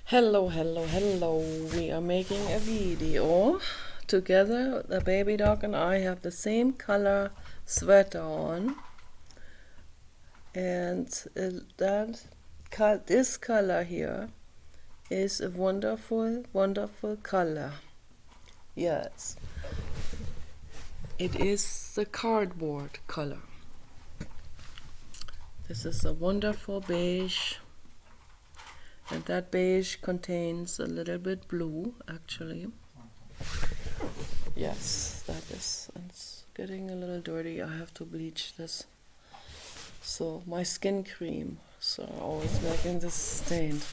Hello, hello, hello. We are making a video together. The baby dog and I have the same color sweater on, and this color here is a wonderful, wonderful color. Yes, it is the cardboard color. This is a wonderful beige. And that beige contains a little bit blue, actually. Yes, that is. It's getting a little dirty. I have to bleach this. So my skin cream, so always making this stained.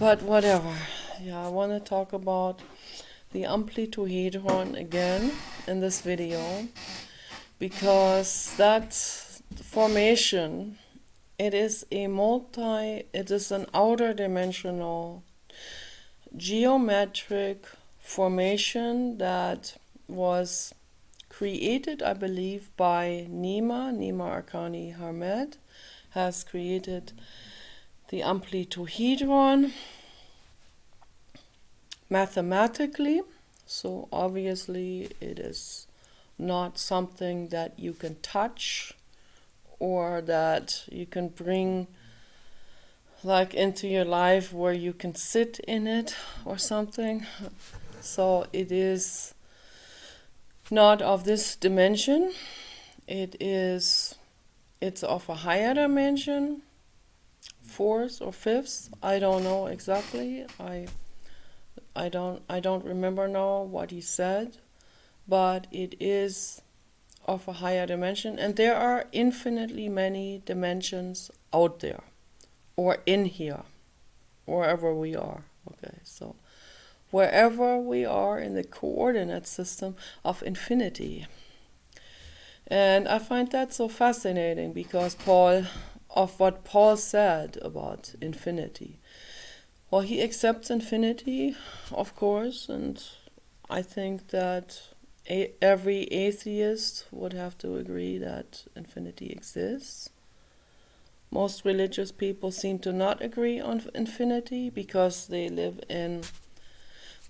But whatever. Yeah, I want to talk about the Amplituhedron again in this video, because that formation, it is an outer dimensional geometric formation that was created, I believe, by Nima Arkani Hamed, has created the Amplituhedron mathematically. So obviously it is not something that you can touch or that you can bring like into your life where you can sit in it or something. So it is not of this dimension. It's of a higher dimension, fourth or fifth. I don't know exactly. I don't remember now what he said, but it is of a higher dimension, and there are infinitely many dimensions out there or in here, wherever we are. Okay, so wherever we are in the coordinate system of infinity. And I find that so fascinating because what Paul said about infinity. Well, he accepts infinity, of course, and I think that every atheist would have to agree that infinity exists. Most religious people seem to not agree on infinity because they live in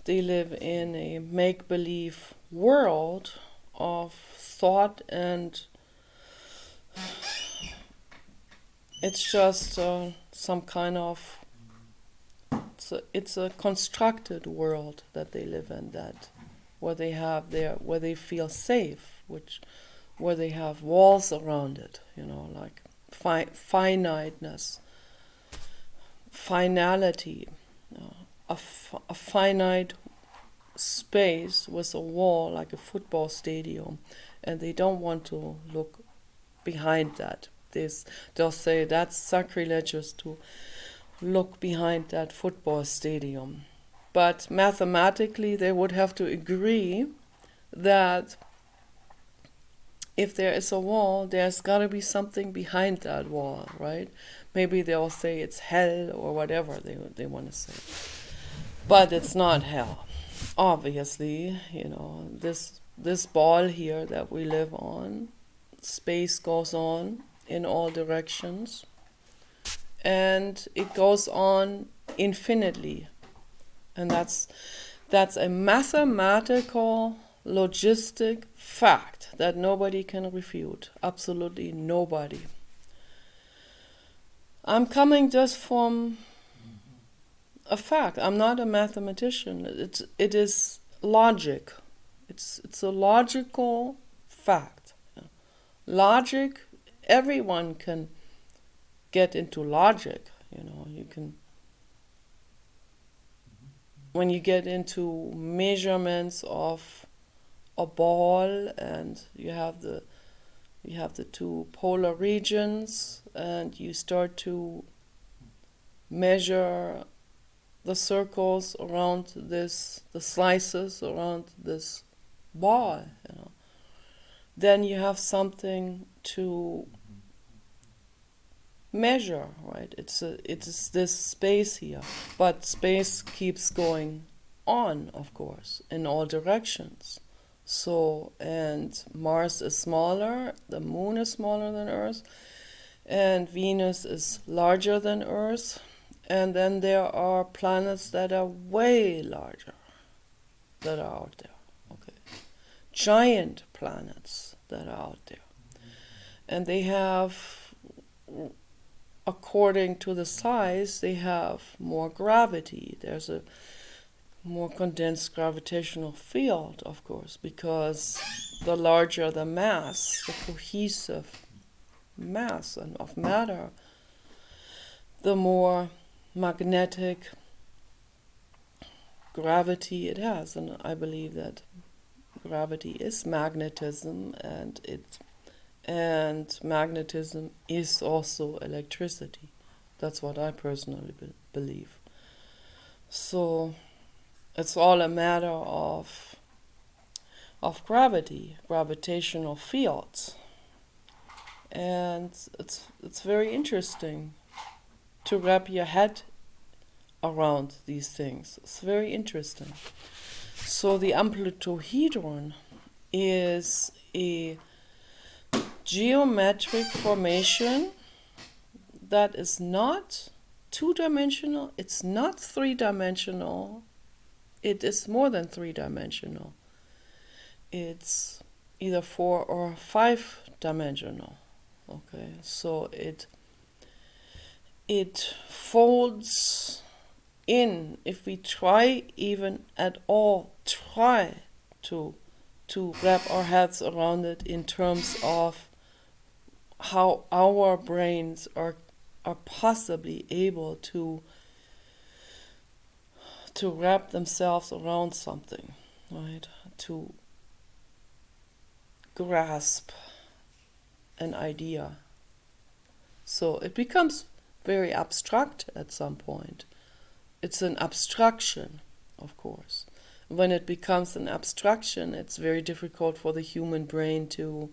a make-believe world of thought, and it's just some kind of it's a constructed world that they live in, that where they feel safe, where they have walls around it, like finiteness, finality, a finite space with a wall like a football stadium, and they don't want to look behind that. They'll say that's sacrilegious to look behind that football stadium. But mathematically, they would have to agree that if there is a wall, there's got to be something behind that wall, right? Maybe they'll say it's hell or whatever they want to say. But it's not hell. Obviously, this ball here that we live on, space goes on in all directions. And it goes on infinitely. And that's a mathematical, logistic fact that nobody can refute. Absolutely nobody. I'm coming just from a fact. I'm not a mathematician. It is logic. It's a logical fact. Logic, everyone can get into logic. You can. When you get into measurements of a ball, and you have the two polar regions, and you start to measure the circles around the slices around this ball, then you have something to measure, right? It's this space here, but space keeps going on, of course, in all directions. So, and Mars is smaller, the moon is smaller than Earth, and Venus is larger than Earth, And then there are planets that are way larger that are out there. Okay. Giant planets that are out there. And they have, according to the size, they have more gravity. There's a more condensed gravitational field, of course, because the larger the mass, the cohesive mass and of matter, the more magnetic gravity it has. And I believe that gravity is magnetism, and magnetism is also electricity. That's what I personally believe. So it's all a matter of gravity, gravitational fields. And it's very interesting to wrap your head around these things. It's very interesting. So the Amplituhedron is a geometric formation that is not two-dimensional, it's not three-dimensional, it is more than three-dimensional. It's either four or five-dimensional. Okay, so it folds in. If we try even at all, try to wrap our heads around it in terms of how our brains are possibly able to wrap themselves around something, right? To grasp an idea. So it becomes very abstract at some point. It's an abstraction, of course. When it becomes an abstraction, it's very difficult for the human brain to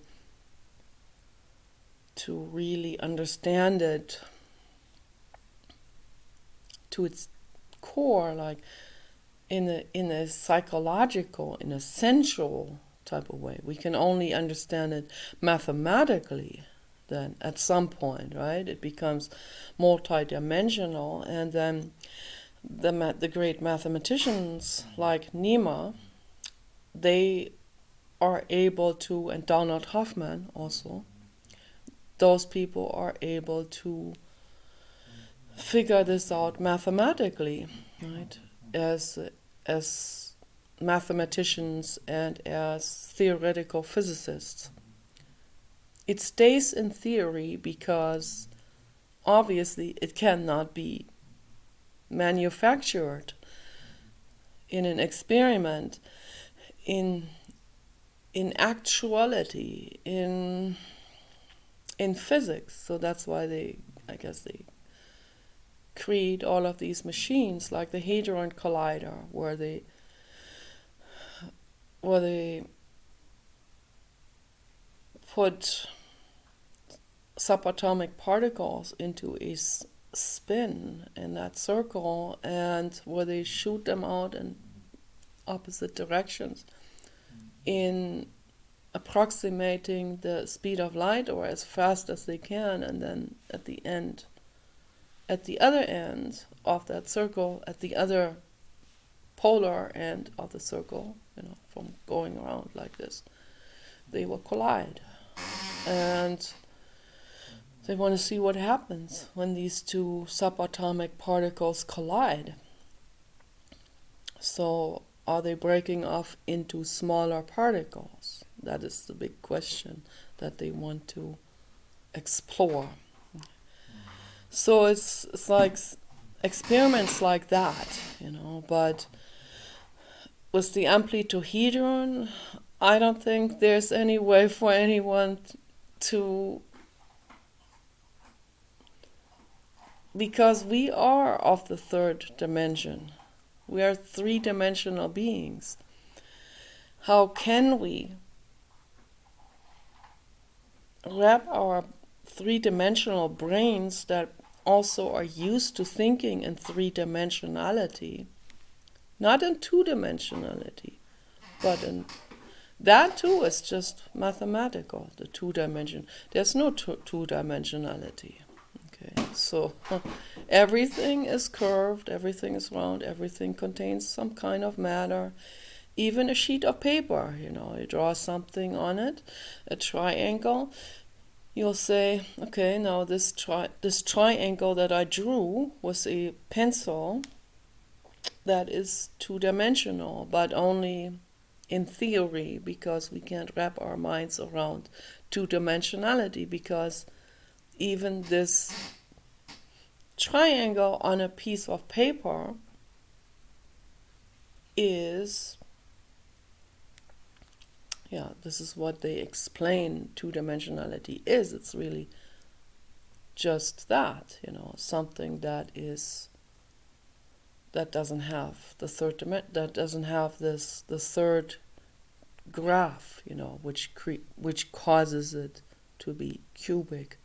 really understand it to its core, like in a psychological, in a sensual type of way. We can only understand it mathematically. Then at some point, right, it becomes multidimensional, and then the great mathematicians like Nima, they are able to, and Donald Hoffman also, those people are able to figure this out mathematically, right, as mathematicians and as theoretical physicists. It stays in theory because obviously it cannot be manufactured in an experiment, in actuality, in physics. So that's why they create all of these machines like the Hadron Collider, where they put subatomic particles into a spin in that circle, and where they shoot them out in opposite directions in approximating the speed of light, or as fast as they can, and then at the other end of that circle, at the other polar end of the circle, from going around like this, they will collide. And they want to see what happens when these two subatomic particles collide. So are they breaking off into smaller particles? That is the big question that they want to explore. So it's like experiments like that, but with the Amplituhedron, I don't think there's any way for anyone to, because we are of the third dimension. We are three-dimensional beings. How can we wrap our three-dimensional brains that also are used to thinking in three-dimensionality, not in two-dimensionality, but in that too is just mathematical, the two-dimension. There's no two-dimensionality. Okay. Okay, so everything is curved, everything is round, everything contains some kind of matter. Even a sheet of paper, you draw something on it, a triangle. You'll say, okay, now this triangle that I drew was a pencil that is two-dimensional, but only in theory, because we can't wrap our minds around two-dimensionality, because even this triangle on a piece of paper is, this is what they explain two-dimensionality is. It's really just that, something that doesn't have the third that doesn't have the third graph, which causes it to be cubic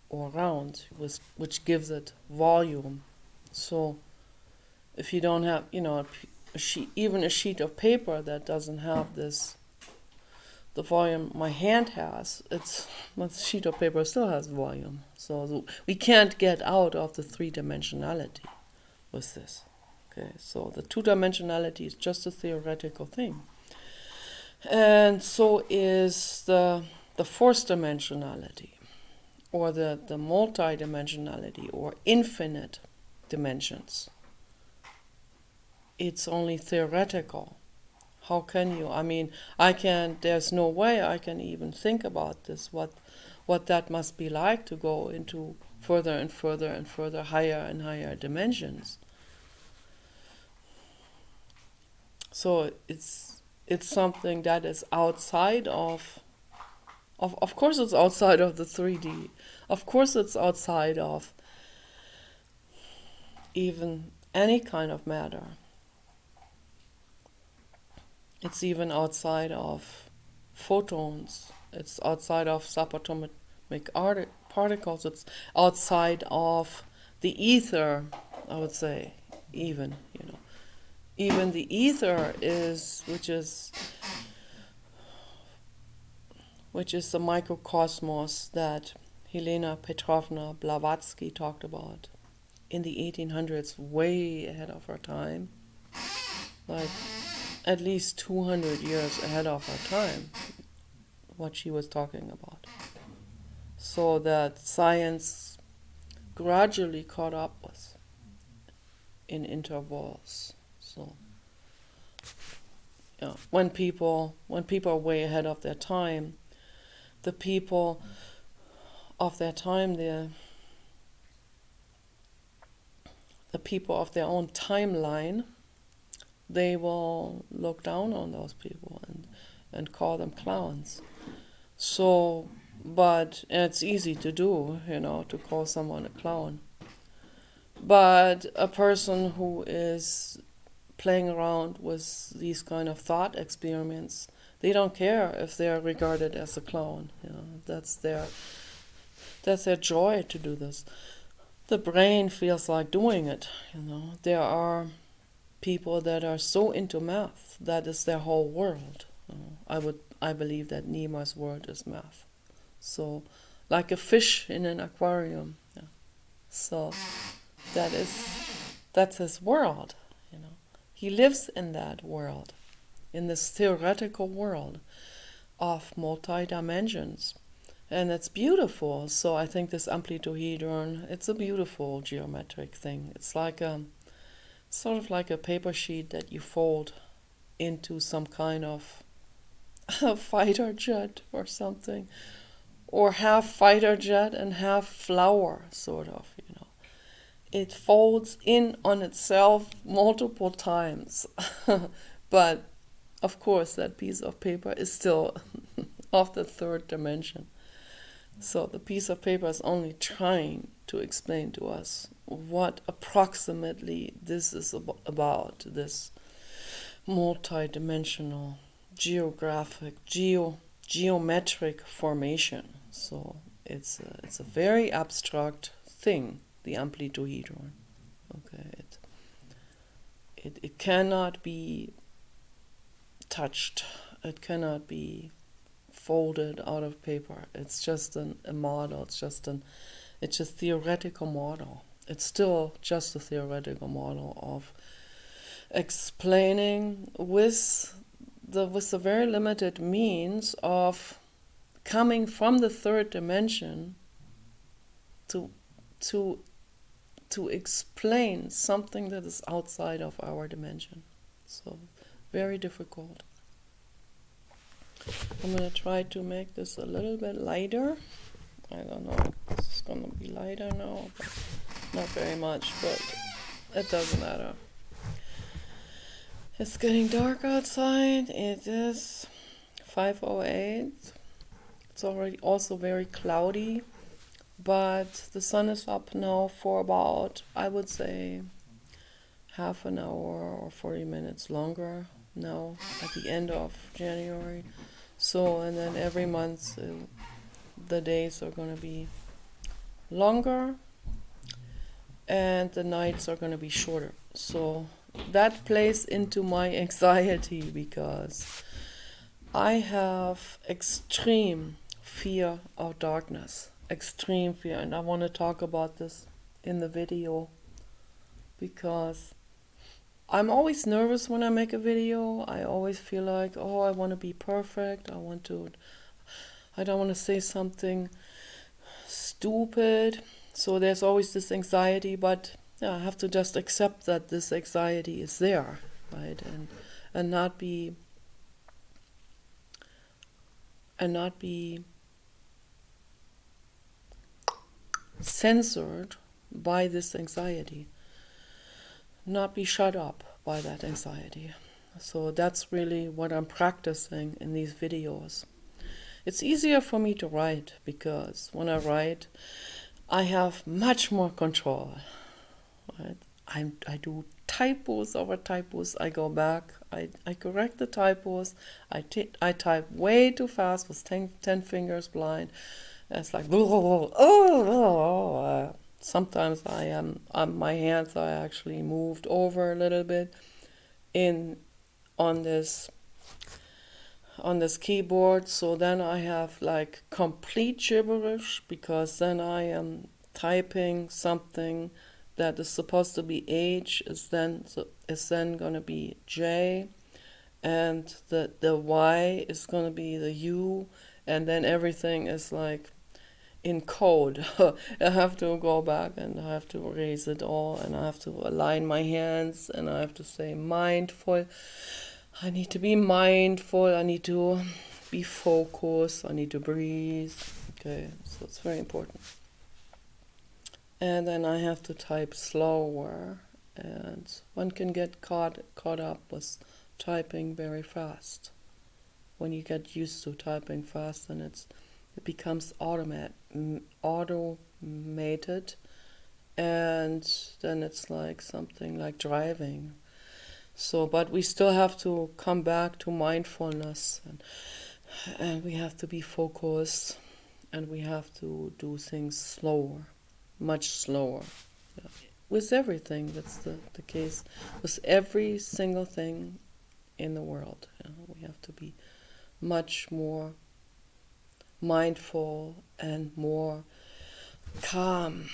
or round, which gives it volume. So if you don't have, even a sheet of paper that doesn't have the volume my hand has, the sheet of paper still has volume. So we can't get out of the three-dimensionality with this. Okay, so the two-dimensionality is just a theoretical thing. And so is the fourth dimensionality, or the multi-dimensionality, or infinite dimensions. It's only theoretical. How can you? There's no way I can even think about this, what that must be like to go into further and further and further, higher and higher dimensions. So it's something that is outside of course it's outside of the 3D. Of course it's outside of even any kind of matter. It's even outside of photons. It's outside of subatomic particles. It's outside of the ether, I would say, even, Even the ether which is the microcosmos that Helena Petrovna Blavatsky talked about in the 1800s, way ahead of her time. Like at least 200 years ahead of her time, what she was talking about. So that science gradually caught up with in intervals. So when people are way ahead of their time, the people of their time, the people of their own timeline, they will look down on those people and call them clowns. So, but it's easy to do, to call someone a clown. But a person who is playing around with these kind of thought experiments, they don't care if they're regarded as a clown. That's their joy to do this. The brain feels like doing it. There are people that are so into math, that is their whole world. I believe that Nemo's world is math. So, like a fish in an aquarium. So that's his world. He lives in that world, in this theoretical world of multi-dimensions. And it's beautiful. So I think this amplituhedron, it's a beautiful geometric thing. It's sort of like a paper sheet that you fold into some kind of a fighter jet or something, or half fighter jet and half flower, sort of, It folds in on itself multiple times. But of course that piece of paper is still of the third dimension. So the piece of paper is only trying to explain to us what approximately this is about, this multi-dimensional geometric formation. So it's a very abstract thing, the amplituhedron. Okay, it cannot be touched. It cannot be folded out of paper. It's just a model. It's just an It's a theoretical model. It's still just a theoretical model of explaining with the very limited means of coming from the third dimension to explain something that is outside of our dimension. So very difficult. I'm going to try to make this a little bit lighter. I don't know if this is going to be lighter now, but not very much, but it doesn't matter. It's getting dark outside. It is 5:08. It's already also very cloudy, but the sun is up now for about, I would say, half an hour or 40 minutes longer now at the end of January. So, and then every month the days are going to be longer and the nights are going to be shorter. So that plays into my anxiety because I have extreme fear of darkness, extreme fear, and I want to talk about this in the video because I'm always nervous when I make a video. I always feel like, oh, I want to be perfect. I don't want to say something stupid. So there's always this anxiety, but yeah, I have to just accept that this anxiety is there, right? And not be censored by this anxiety, not be shut up by that anxiety. So that's really what I'm practicing in these videos. It's easier for me to write because when I write, I have much more control. Right? I do typos over typos. I go back. I correct the typos. I type way too fast with 10 fingers blind. It's like sometimes my hands are actually moved over a little bit on this keyboard. So then I have like complete gibberish because then I am typing something that is supposed to be H is then going to be J, and the Y is going to be the U, and then everything is like in code. I have to go back and I have to erase it all, and I have to align my hands, and I have to say mindful. I need to be mindful. I need to be focused. I need to breathe. Okay, so it's very important. And then I have to type slower, and one can get caught up with typing very fast. When you get used to typing fast, then it becomes automated, and then it's like something like driving. So, but we still have to come back to mindfulness, and we have to be focused, and we have to do things slower. Much slower. Yeah. With everything, that's the case. With every single thing in the world. We have to be much more mindful and more calm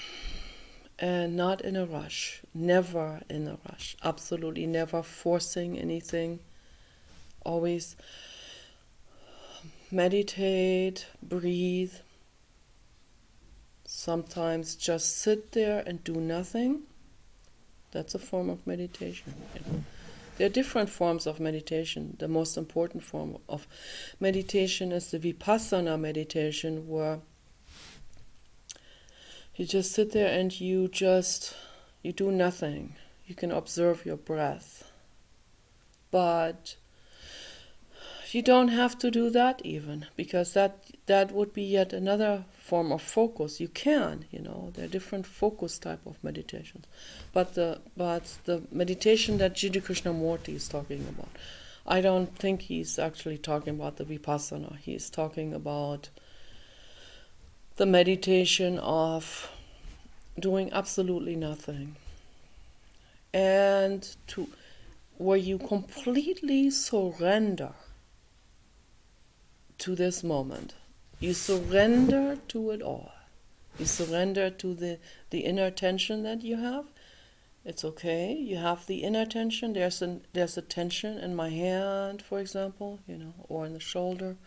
and not in a rush. Never in a rush. Absolutely never forcing anything. Always meditate, breathe. Sometimes just sit there and do nothing. That's a form of meditation. There are different forms of meditation. The most important form of meditation is the Vipassana meditation, where you just sit there and you do nothing. You can observe your breath. But you don't have to do that even, because that would be yet another form of focus. You can, there are different focus type of meditations. But the meditation that Jiddu Krishnamurti is talking about, I don't think he's actually talking about the Vipassana. He's talking about the meditation of doing absolutely nothing. And where you completely surrender to this moment. You surrender to it all. You surrender to the inner tension that you have. It's okay. You have the inner tension. There's a tension in my hand, for example, or in the shoulder.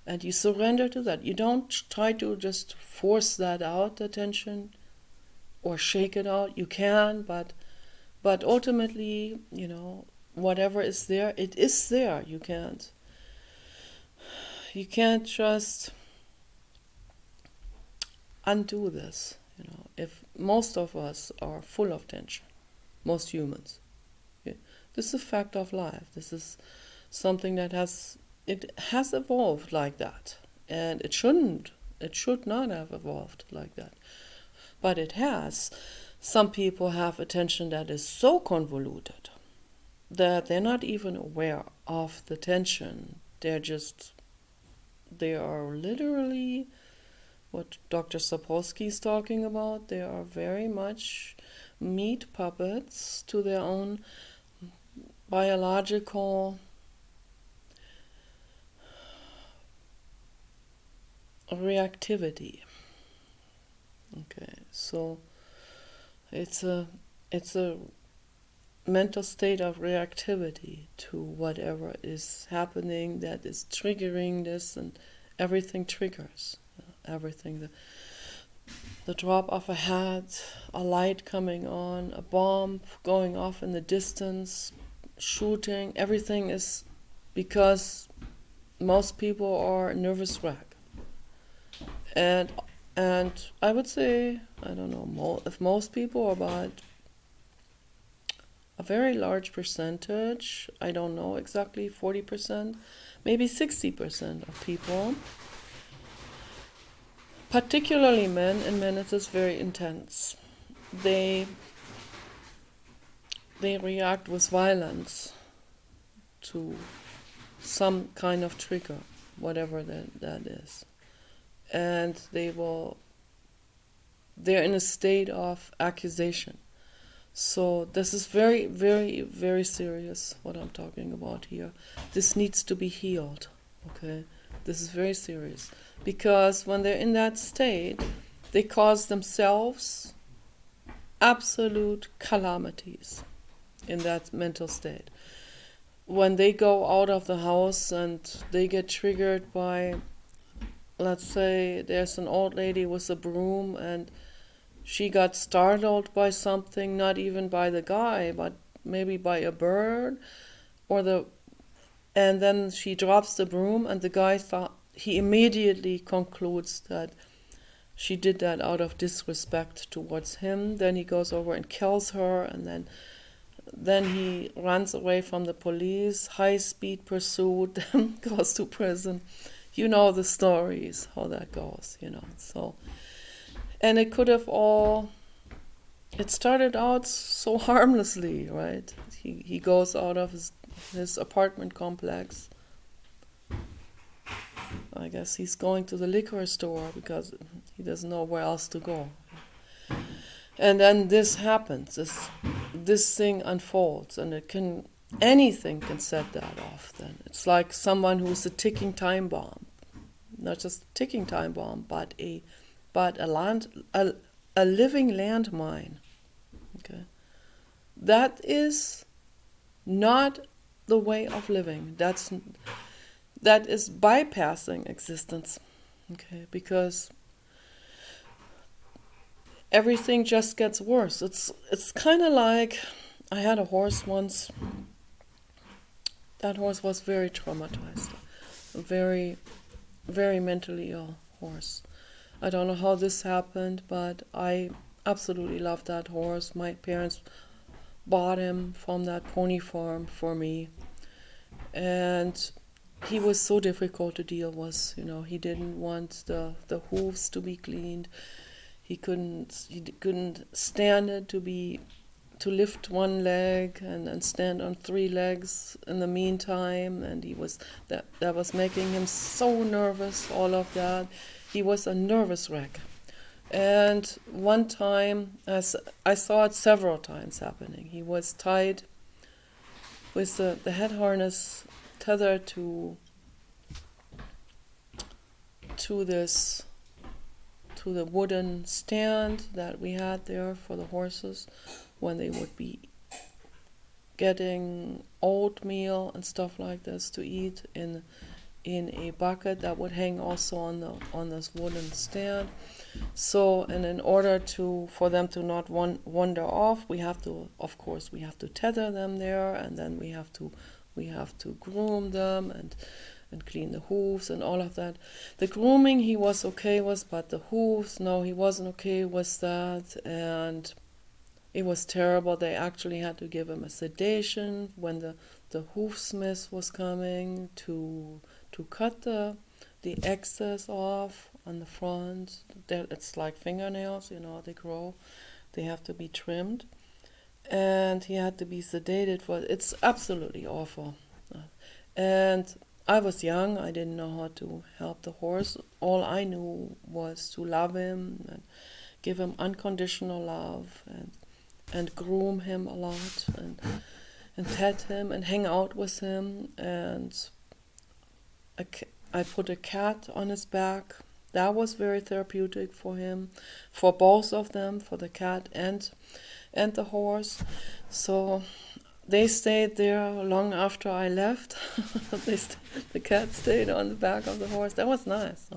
And you surrender to that. You don't try to just force that out, the tension, or shake it out. You can, but ultimately, whatever is there, it is there. You can't just undo this. If most of us are full of tension, most humans, this is a fact of life. This is something that has evolved like that, and it should not have evolved like that, but it has. Some people have attention that is so convoluted that they're not even aware of the tension. They are literally what Dr. Sapolsky is talking about. They are very much meat puppets to their own biological reactivity. Okay, so it's a mental state of reactivity to whatever is happening that is triggering this, and everything triggers. Everything, the drop of a hat, a light coming on, a bomb going off in the distance, shooting, everything is because most people are nervous wreck. And I would say, I don't know if most people, about a very large percentage, I don't know exactly, 40%, maybe 60% of people, particularly men, and men it is very intense. They react with violence to some kind of trigger, whatever that is. And they're in a state of accusation. So this is very, very, very serious, what I'm talking about here. This needs to be healed, okay? This is very serious. Because when they're in that state, they cause themselves absolute calamities in that mental state. When they go out of the house and they get triggered by, let's say, there's an old lady with a broom and she got startled by something, not even by the guy, but maybe by a bird, and then she drops the broom, and the guy he immediately concludes that she did that out of disrespect towards him. Then he goes over and kills her, and then he runs away from the police, high-speed pursuit, goes to prison. You know the stories, how that goes, So, and it could have it started out so harmlessly, right? He goes out of his apartment complex. I guess he's going to the liquor store because he doesn't know where else to go. And then this happens, this thing unfolds, and anything can set that off then. It's like someone who's a ticking time bomb. Not just a ticking time bomb, but a living landmine. Okay? That is not the way of living. That is bypassing existence. Okay? Because everything just gets worse. It's kind of like, I had a horse once. That horse was very traumatized. A very, very mentally ill horse. I don't know how this happened, but I absolutely loved that horse. My parents bought him from that pony farm for me. And he was so difficult to deal with. He didn't want the hooves to be cleaned. He couldn't stand it to lift one leg and stand on three legs in the meantime, and that was making him so nervous, all of that. He was a nervous wreck. And one time, I saw it several times happening, he was tied with the head harness tethered to to the wooden stand that we had there for the horses when they would be getting oatmeal and stuff like this to eat in a bucket that would hang also on this wooden stand. So, and in order for them to not wander off, we have to tether them there, and then we have to groom them and clean the hooves and all of that. The grooming he was okay with, but the hooves, no, he wasn't okay with that, and it was terrible. They actually had to give him a sedation when the hoofsmith was coming to cut the excess off on the front. It's like fingernails, they grow. They have to be trimmed. And he had to be sedated for it. It's absolutely awful. And I was young. I didn't know how to help the horse. All I knew was to love him and give him unconditional love and groom him a lot and pet him and hang out with him. And I put a cat on his back. That was very therapeutic for him, for both of them, for the cat and the horse. So they stayed there long after I left. The cat stayed on the back of the horse. That was nice.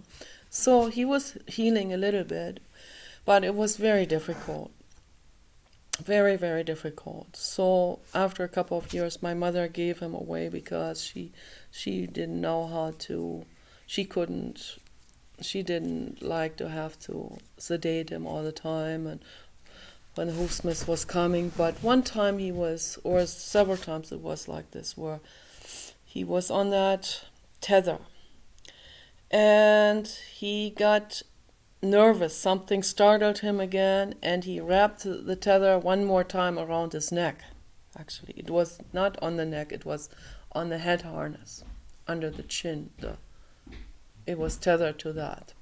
So he was healing a little bit, but it was very difficult. Very, very difficult. So after a couple of years, my mother gave him away because she didn't know how to. She didn't like to have to sedate him all the time, and when the hoofsmith was coming. But one time or several times it was like this, where he was on that tether, and he got nervous. Something startled him again, and he wrapped the tether one more time around his neck. Actually, it was not on the neck, it was on the head harness, under the chin. It was tethered to that.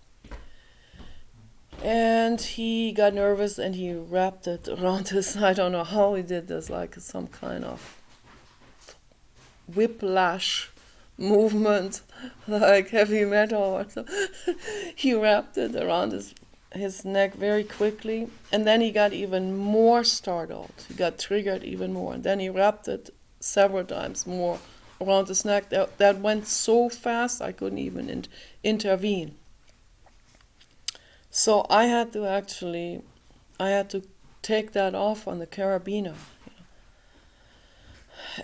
And he got nervous and he wrapped it around his, I don't know how he did this, like some kind of whiplash movement, like heavy metal or so. He wrapped it around his neck very quickly, and then he got even more startled. He got triggered even more, and then he wrapped it several times more around his neck. That went so fast I couldn't even intervene. So I had to take that off on the carabiner.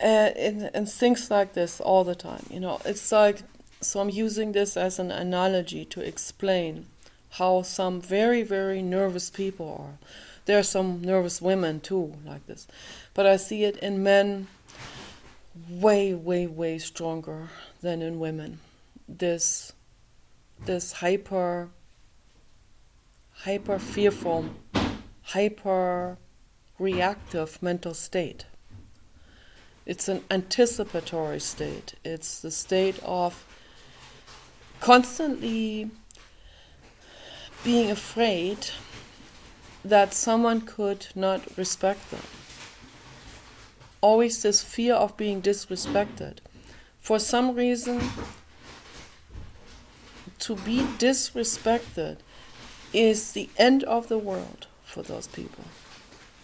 And things like this all the time. It's like, so I'm using this as an analogy to explain how some very, very nervous people are. There are some nervous women too, like this. But I see it in men way, way, way stronger than in women. This hyper fearful, hyper reactive mental state. It's an anticipatory state. It's the state of constantly being afraid that someone could not respect them. Always this fear of being disrespected. For some reason, to be disrespected is the end of the world for those people.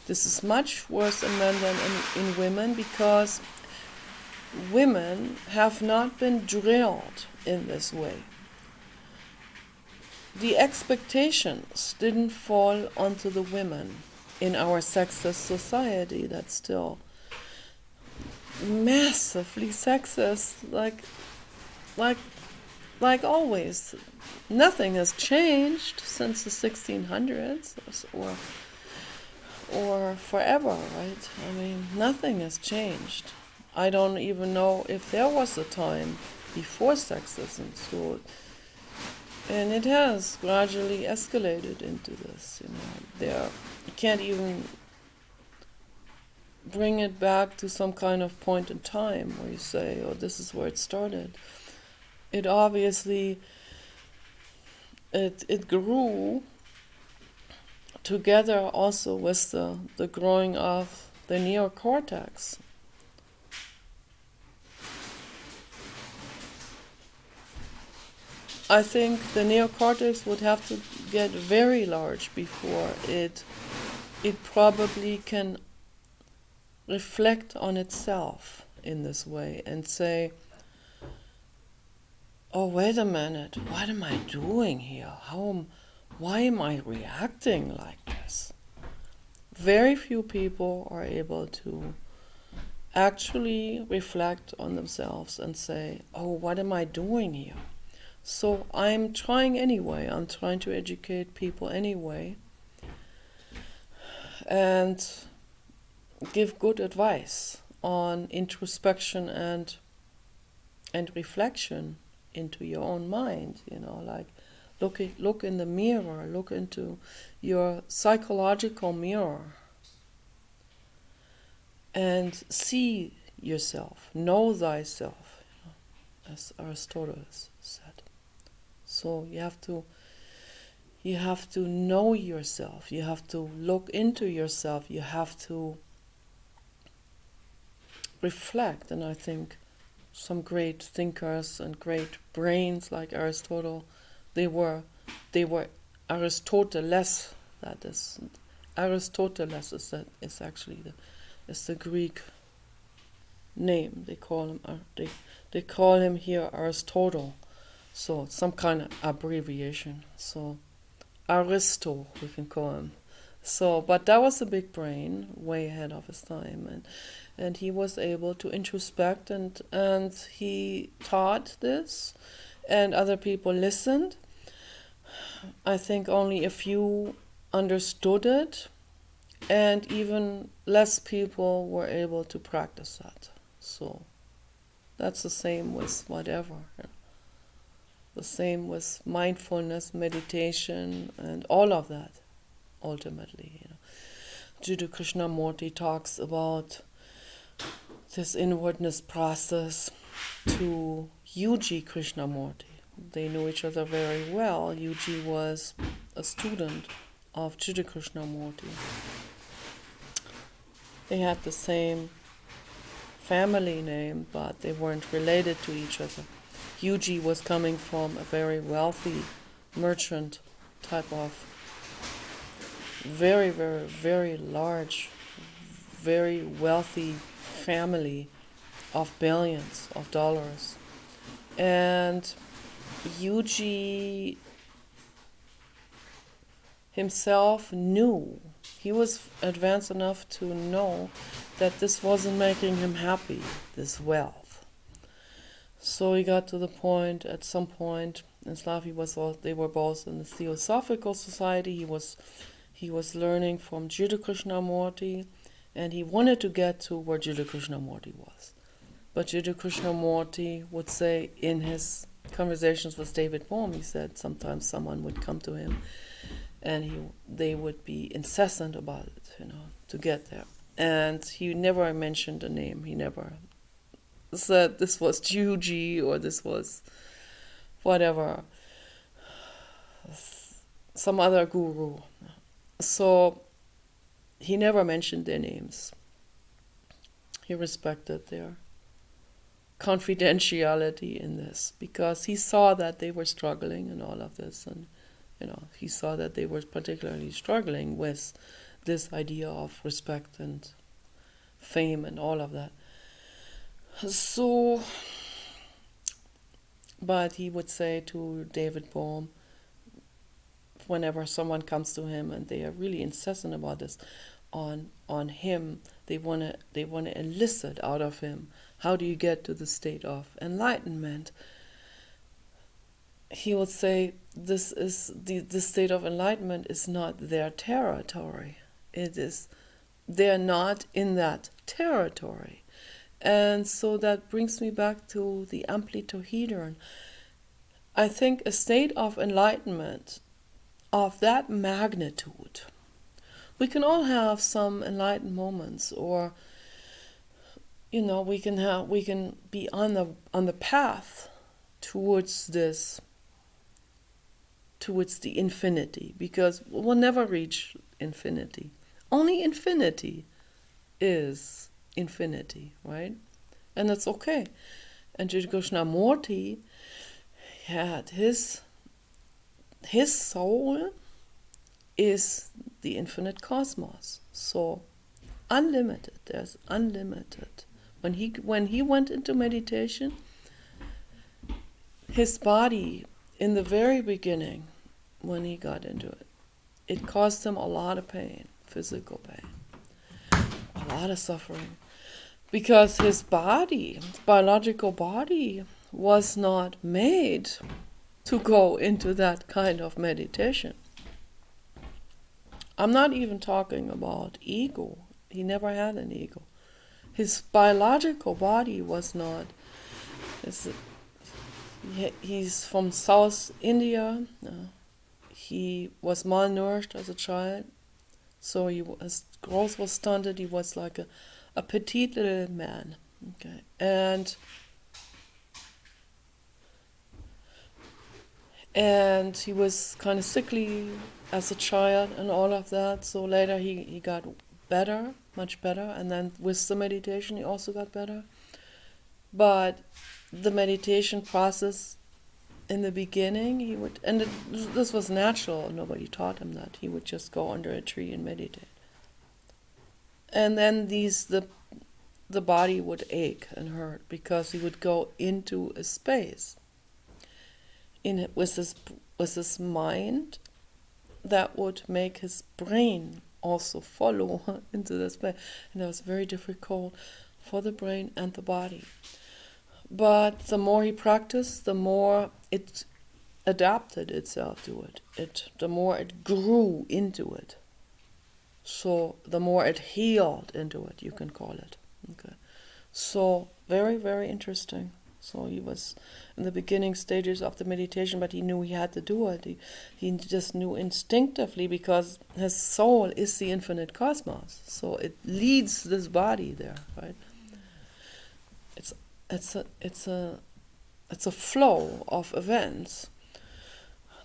This is much worse in men than in women, because women have not been drilled in this way. The expectations didn't fall onto the women in our sexist society that's still massively sexist, like always. Nothing has changed since the 1600s or forever, right? I mean, nothing has changed. I don't even know if there was a time before sexism. And it has gradually escalated into this. You can't even bring it back to some kind of point in time where you say, oh, this is where it started. It obviously, it grew together also with the growing of the neocortex. I think the neocortex would have to get very large before it probably can reflect on itself in this way and say, oh, wait a minute, what am I doing here? Why am I reacting like this? Very few people are able to actually reflect on themselves and say, oh, what am I doing here? So I'm trying anyway. I'm trying to educate people anyway and give good advice on introspection and reflection into your own mind, like look in the mirror, look into your psychological mirror and see yourself, know thyself, as Aristotle said. So you have to know yourself, you have to look into yourself, you have to reflect. And I think some great thinkers and great brains like Aristotle, they were Aristoteles. That is, Aristoteles is actually the Greek name. They call him here Aristotle. So it's some kind of abbreviation. So Aristo, we can call him. So, but that was a big brain, way ahead of his time, and he was able to introspect, and he taught this, and other people listened. I think only a few understood it, and even less people were able to practice that. So that's the same with whatever. The same with mindfulness, meditation, and all of that, ultimately. Jiddu Krishnamurti talks about this inwardness process to Yuji Krishnamurti. They knew each other very well. Yuji was a student of Jiddu Krishnamurti. They had the same family name, but they weren't related to each other. Yuji was coming from a very wealthy merchant type of very, very, very large, very wealthy family of billions of dollars. And Yuji himself knew, he was advanced enough to know that this wasn't making him happy, this wealth. So he got to the point, at some point, and Slavi they were both in the Theosophical Society. He was learning from Jiddu Krishnamurti, and he wanted to get to where Jiddu Krishnamurti was. But Jiddu Krishnamurti would say in his conversations with David Bohm, he said sometimes someone would come to him and they would be incessant about it, to get there. And he never mentioned a name. He never said this was Juji or this was whatever, some other guru. So he never mentioned their names. He respected their confidentiality in this because he saw that they were struggling in all of this, and he saw that they were particularly struggling with this idea of respect and fame and all of that. So, but he would say to David Bohm, whenever someone comes to him and they are really incessant about this on him, they want to elicit out of him, how do you get to the state of enlightenment? He would say, this state of enlightenment is not their territory. They're not in that territory. And so that brings me back to the Amplituhedron. I think a state of enlightenment of that magnitude, we can all have some enlightened moments, or we can be on the path towards the infinity, because we'll never reach infinity. Only infinity is infinity, right? And that's okay. And Jiddu Krishnamurti had his soul is the infinite cosmos. So unlimited, there's unlimited. When he went into meditation, his body, in the very beginning, when he got into it, it caused him a lot of pain, physical pain, a lot of suffering, because his body, his biological body, was not made to go into that kind of meditation. I'm not even talking about ego. He never had an ego. His biological body was not. He's from South India. He was malnourished as a child, so his growth was stunted. He was like a petite little man. Okay, and he was kind of sickly as a child and all of that. So later he got better, much better, and then with the meditation he also got better. But the meditation process in the beginning, this was natural, nobody taught him that. He would just go under a tree and meditate. And then the body would ache and hurt because he would go into a space with his mind that would make his brain also follow into the space. And that was very difficult for the brain and the body. But the more he practiced, the more it adapted itself to it. The more it grew into it. So the more it healed into it, you can call it. Okay. So very, very interesting. So he was in the beginning stages of the meditation, but he knew he had to do it. He just knew instinctively, because his soul is the infinite cosmos. So it leads this body there, right? It's a flow of events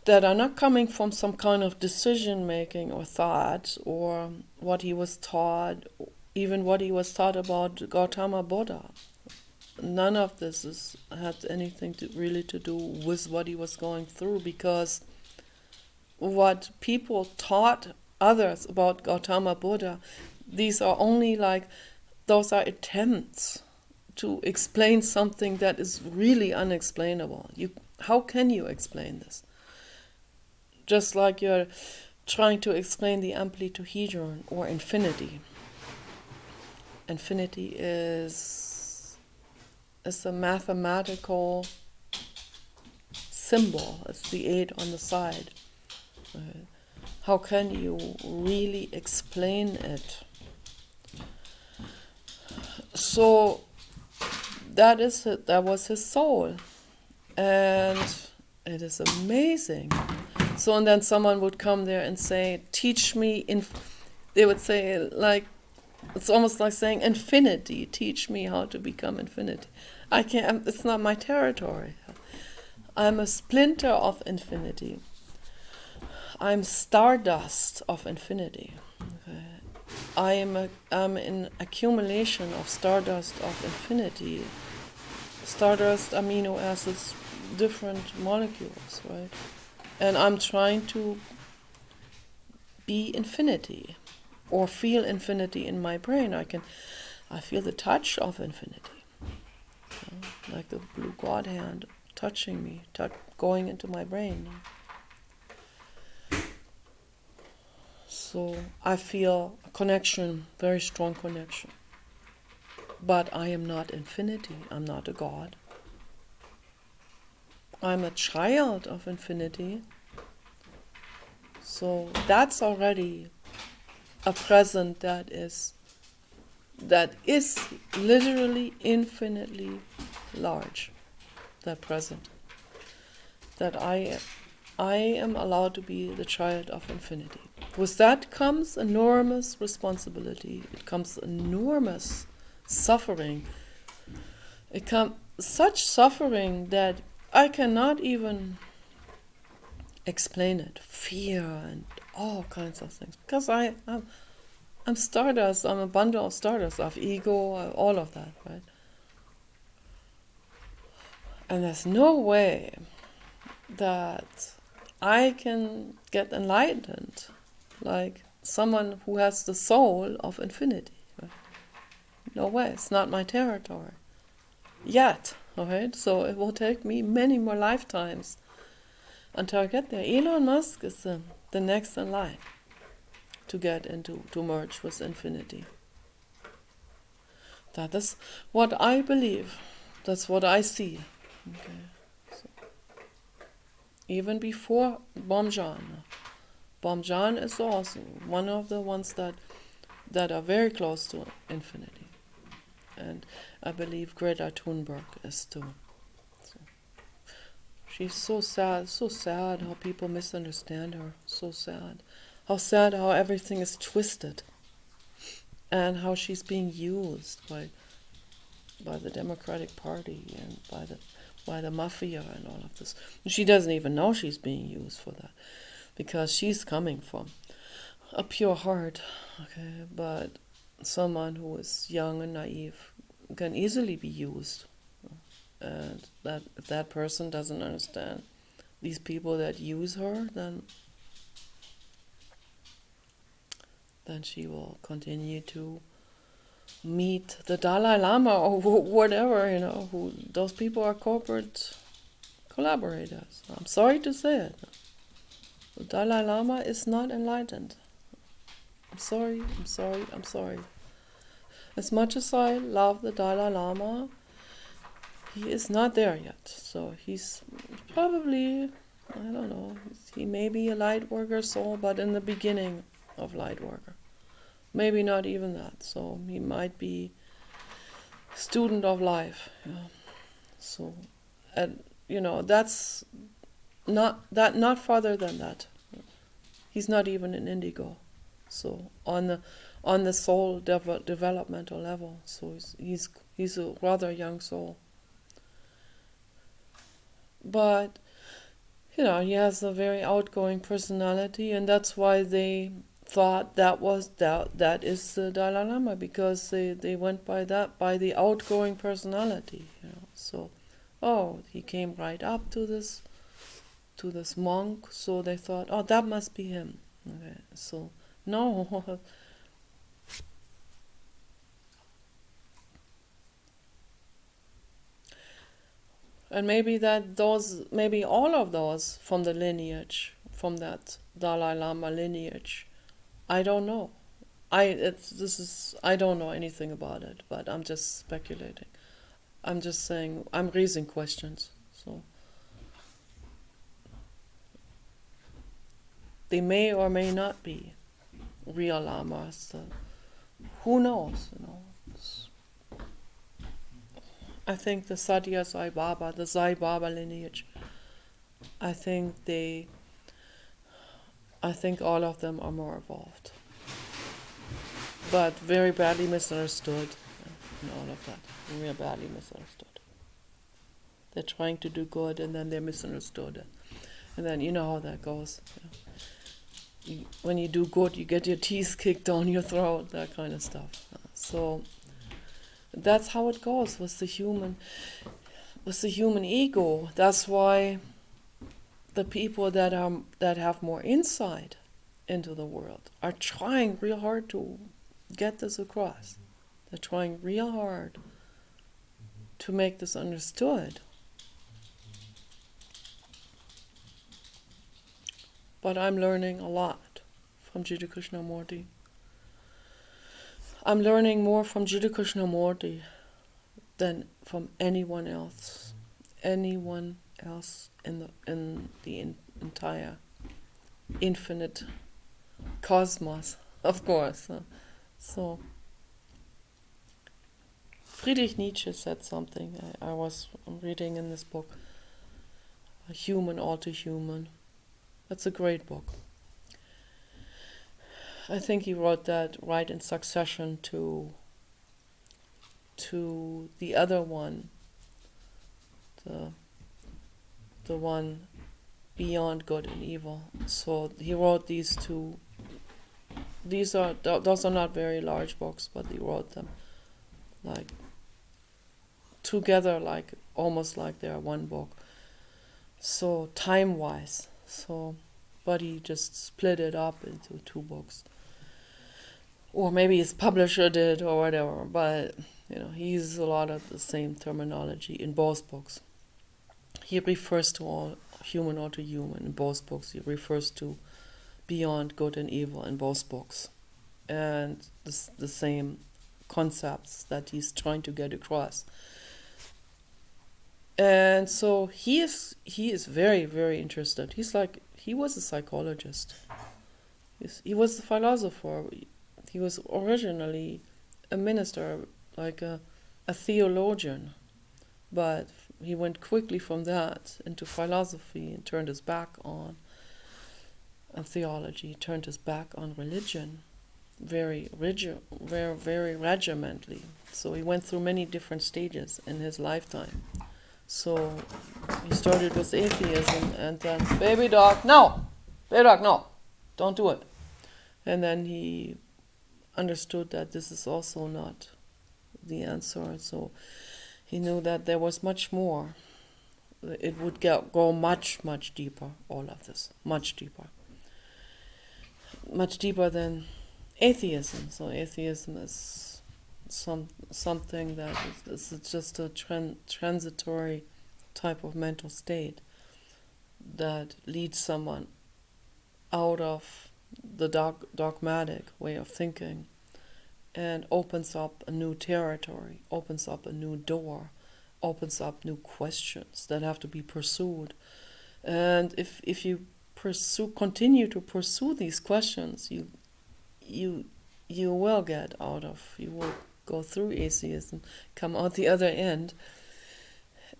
that are not coming from some kind of decision making or thought or what he was taught, even what he was taught about Gautama Buddha. None of this had anything to do with what he was going through, because what people taught others about Gautama Buddha, these are only those are attempts to explain something that is really unexplainable. How can you explain this? Just like you're trying to explain the Amplituhedron or infinity. Infinity is a mathematical symbol. It's the 8 on the side. How can you really explain it? So that was his soul, and it is amazing. So, and then someone would come there and say, teach me, they would say, it's almost like saying infinity, teach me how to become infinity. I can't, it's not my territory. I'm a splinter of infinity. I'm stardust of infinity. Okay. I'm an accumulation of stardust of infinity. Stardust, amino acids, different molecules, right? And I'm trying to be infinity, or feel infinity in my brain. I feel the touch of infinity, like the blue God hand touching me, going into my brain. So I feel a connection, very strong connection. But I am not infinity. I'm not a God. I'm a child of infinity. So that's already a present that is literally infinitely large. That present. That I am allowed to be the child of infinity. With that comes enormous responsibility. It comes enormous suffering. It comes such suffering that I cannot even explain it. Fear and all kinds of things. Because I'm stardust. I'm a bundle of stardust, of ego, all of that, right? And there's no way that I can get enlightened like someone who has the soul of infinity. Right? No way, it's not my territory. Yet, alright? So it will take me many more lifetimes until I get there. Elon Musk is the next in line to get into, to merge with infinity. That is what I believe. That's what I see. Okay. So, even before Bomjan. Bomjan is also one of the ones that are very close to infinity. And I believe Greta Thunberg is too. So, she's so sad how people misunderstand her. So sad. How sad how everything is twisted. And how she's being used by the Democratic Party and by the mafia and all of this. She doesn't even know she's being used for that, because she's coming from a pure heart, okay? But someone who is young and naive can easily be used, and that if that person doesn't understand these people that use her, then she will continue to meet the Dalai Lama or whatever, who those people are corporate collaborators. I'm sorry to say it. The Dalai Lama is not enlightened. I'm sorry. As much as I love the Dalai Lama, he is not there yet. So he's probably, I don't know, he may be a light worker soul, but in the beginning of light worker. Maybe not even that. So he might be student of life. Yeah. So, and that's not farther than that. He's not even an indigo. So on the soul developmental level. So he's a rather young soul. But he has a very outgoing personality, and that's why they thought that is the Dalai Lama, because they went by the outgoing personality. So, he came right up to this monk, so they thought, that must be him. Okay, so no. And maybe all of those from the lineage, from that Dalai Lama lineage, I don't know. I don't know anything about it, but I'm just speculating. I'm just saying, I'm raising questions. So they may or may not be real lamas. Who knows? I think the Satya Sai Baba, the Sai Baba lineage, I think all of them are more evolved, but very badly misunderstood, and all of that. Very badly misunderstood. They're trying to do good, and then they're misunderstood, and then you know how that goes. When you do good, you get your teeth kicked down your throat, that kind of stuff. So that's how it goes with the human ego. That's why the people that have more insight into the world are trying real hard to get this across. They're trying real hard to make this understood. But I'm learning a lot from Jiddu Krishnamurti. I'm learning more from Jiddu Krishnamurti than from anyone else. Anyone else in the entire infinite cosmos, of course. So Friedrich Nietzsche said something. I was reading in this book, A Human All Too Human. That's a great book. I think he wrote that right in succession to the other one, the one beyond good and evil. So he wrote these two. Those are not very large books, but he wrote them like together, like almost like they're one book. So time-wise, so but he just split it up into 2 books. Or maybe his publisher did or whatever, but he uses a lot of the same terminology in both books. He refers to all human or to human in both books. He refers to beyond good and evil in both books. And the same concepts that he's trying to get across. And so he is very, very interested. He was a psychologist. He was a philosopher. He was originally a minister, like a theologian. But he went quickly from that into philosophy and turned his back on theology, turned his back on religion. Very regimentally. So he went through many different stages in his lifetime. So he started with atheism, and then baby dog, no, don't do it. And then he understood that this is also not the answer. So he knew that there was much more. It would go much deeper. All of this, much deeper than atheism. So atheism is something that is just a transitory type of mental state that leads someone out of the dogmatic way of thinking and opens up a new territory, opens up a new door, opens up new questions that have to be pursued. And if you continue to pursue these questions, you will you will go through atheism, come out the other end,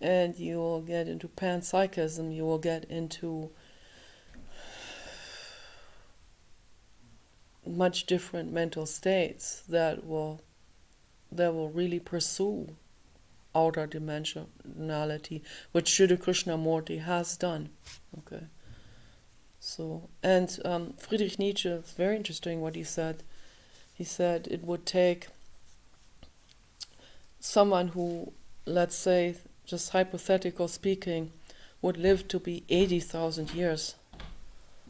and you will get into panpsychism, you will get into much different mental states that will really pursue outer dimensionality, which Shuddha Krishnamurti has done. Okay. So, and Friedrich Nietzsche, it's very interesting what he said. He said it would take someone who, let's say, just hypothetical speaking, would live to be 80,000 years,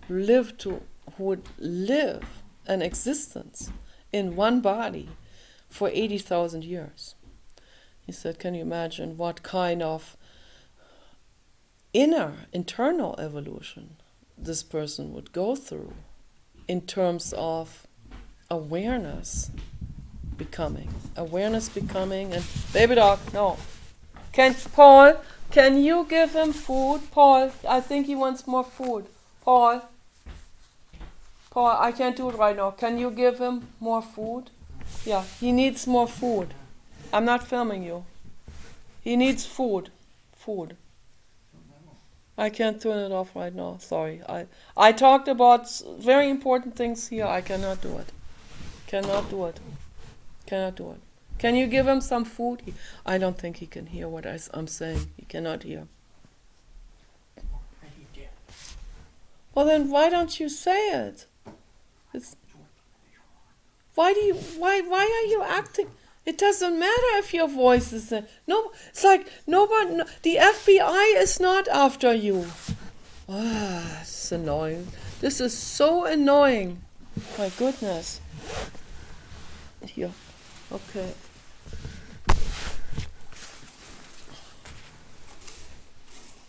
who would live an existence in one body for 80,000 years. He said, can you imagine what kind of internal evolution this person would go through in terms of awareness becoming, and baby dog, no. Paul, can you give him food? Paul, I think he wants more food. Paul, I can't do it right now. Can you give him more food? Yeah, he needs more food. I'm not filming you. He needs food. I can't turn it off right now. Sorry. I talked about very important things here. I cannot do it. Cannot do it. Can you give him some food? I don't think he can hear what I'm saying. He cannot hear. Well, then why don't you say it? Why are you acting? It doesn't matter if your voice is there. No, it's like nobody. The FBI is not after you. It's annoying. This is so annoying. My goodness. Here. Okay.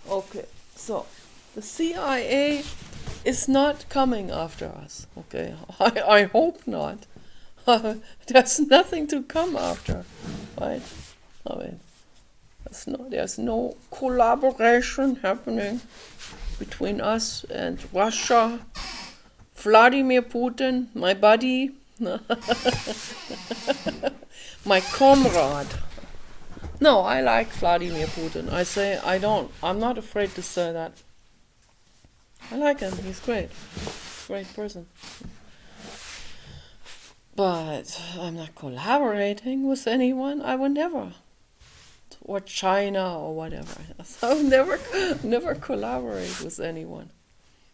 Okay. So, the CIA is not coming after us. Okay. I hope not. There's nothing to come after, right? I mean, there's no collaboration happening between us and Russia. Vladimir Putin, my buddy, my comrade. No, I like Vladimir Putin. I'm not afraid to say that. I like him, he's great. Great person. But I'm not collaborating with anyone. I would never. Or China or whatever. I would never collaborate with anyone.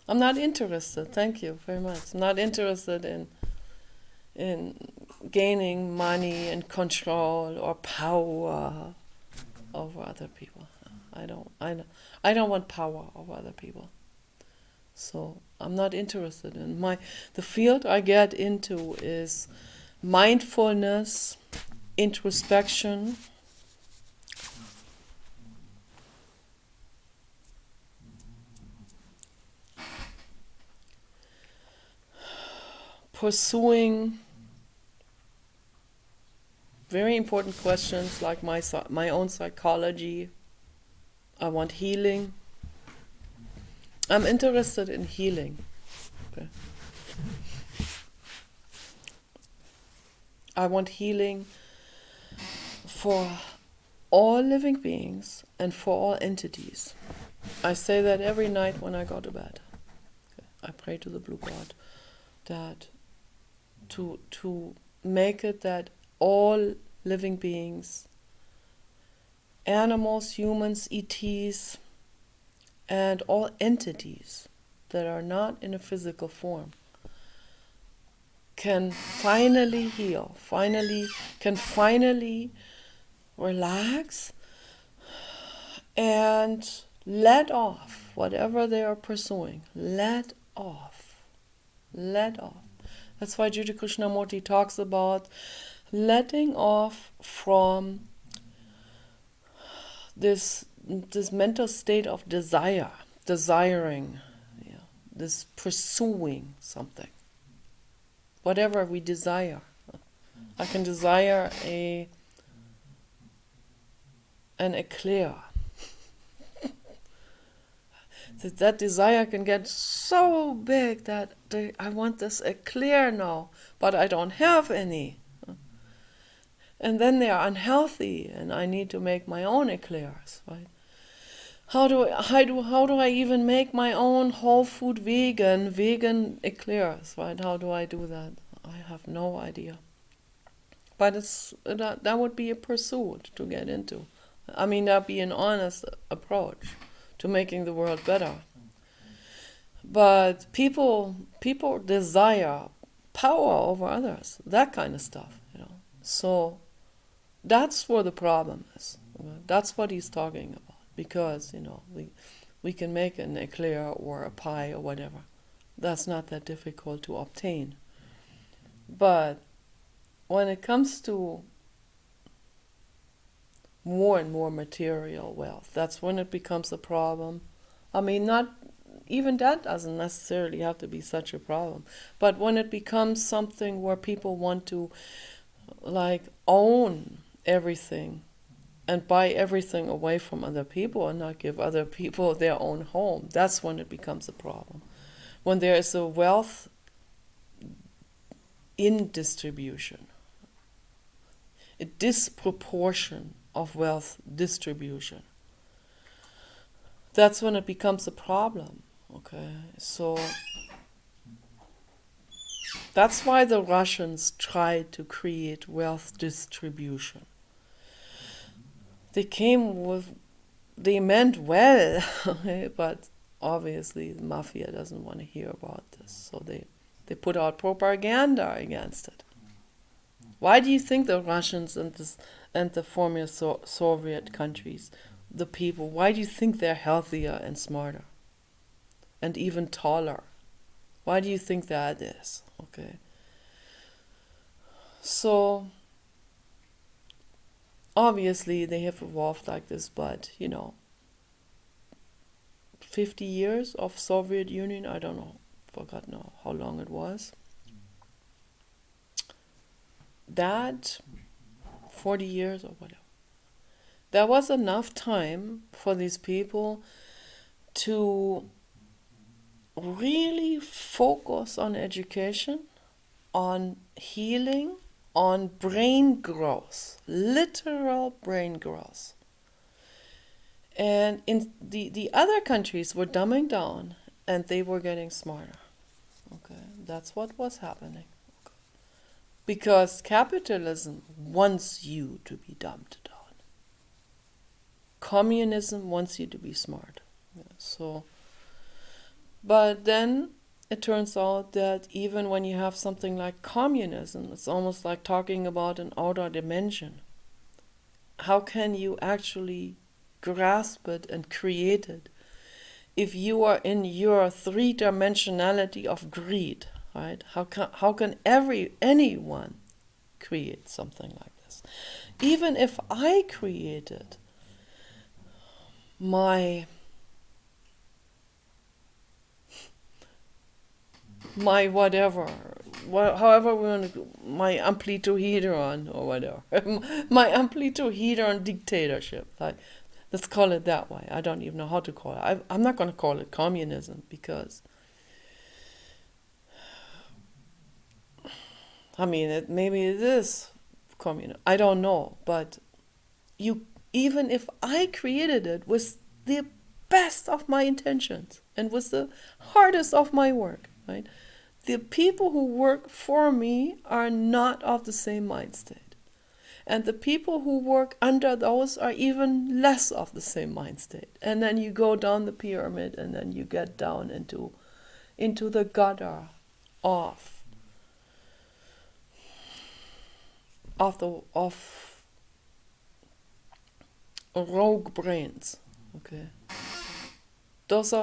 I'm not interested. Thank you very much. I'm not interested in gaining money and control or power over other people. I don't want power over other people. So I'm not interested in the field I get into is mindfulness, introspection, pursuing very important questions like my own psychology. I want healing. I'm interested in healing. Okay. I want healing for all living beings and for all entities. I say that every night when I go to bed. Okay. I pray to the Blue God that to make it that all living beings, animals, humans, ETs, and all entities that are not in a physical form can finally heal, can finally relax and let off whatever they are pursuing. Let off. Let off. That's why Judy Krishnamurti talks about letting off from this mental state of desiring, this pursuing something. Whatever we desire. I can desire an eclair. That desire can get so big that I want this eclair now, but I don't have any. And then they are unhealthy, and I need to make my own eclairs, right? How do I even make my own whole food vegan eclairs, right? How do I do that? I have no idea. But that would be a pursuit to get into. I mean, that'd be an honest approach to making the world better. But people desire power over others, that kind of stuff, So that's where the problem is. That's what he's talking about. Because, we can make an eclair or a pie or whatever. That's not that difficult to obtain. But when it comes to more and more material wealth, that's when it becomes a problem. I mean, not even that doesn't necessarily have to be such a problem. But when it becomes something where people want to own everything and buy everything away from other people and not give other people their own home, that's when it becomes a problem. When there is a wealth in distribution, a disproportion of wealth distribution, that's when it becomes a problem. Okay, so that's why the Russians tried to create wealth distribution. They meant well, but obviously the mafia doesn't want to hear about this, so they put out propaganda against it. Why do you think the Russians and the former Soviet countries, the people, why do you think they're healthier and smarter and even taller? Why do you think that is? Okay. So obviously they have evolved like this, but 50 years of Soviet Union, I don't know, forgot now how long it was. That 40 years or whatever. There was enough time for these people to really focus on education, on healing, on brain growth, literal brain growth. And in the other countries were dumbing down and they were getting smarter. Okay, that's what was happening. Okay. Because capitalism wants you to be dumbed down. Communism wants you to be smart. But then it turns out that even when you have something like communism, it's almost like talking about an outer dimension. How can you actually grasp it and create it if you are in your three-dimensionality of greed, right? How can anyone create something like this? Even if I created my whatever, however we want to, my Amplituhedron or whatever, my Amplituhedron dictatorship, like, let's call it that way. I don't even know how to call it. I'm not going to call it communism because, I mean, maybe it is communism. I don't know, but even if I created it with the best of my intentions and with the hardest of my work, right? The people who work for me are not of the same mind state. And the people who work under those are even less of the same mind state. And then you go down the pyramid and then you get down into the gutter of rogue brains. Okay. Those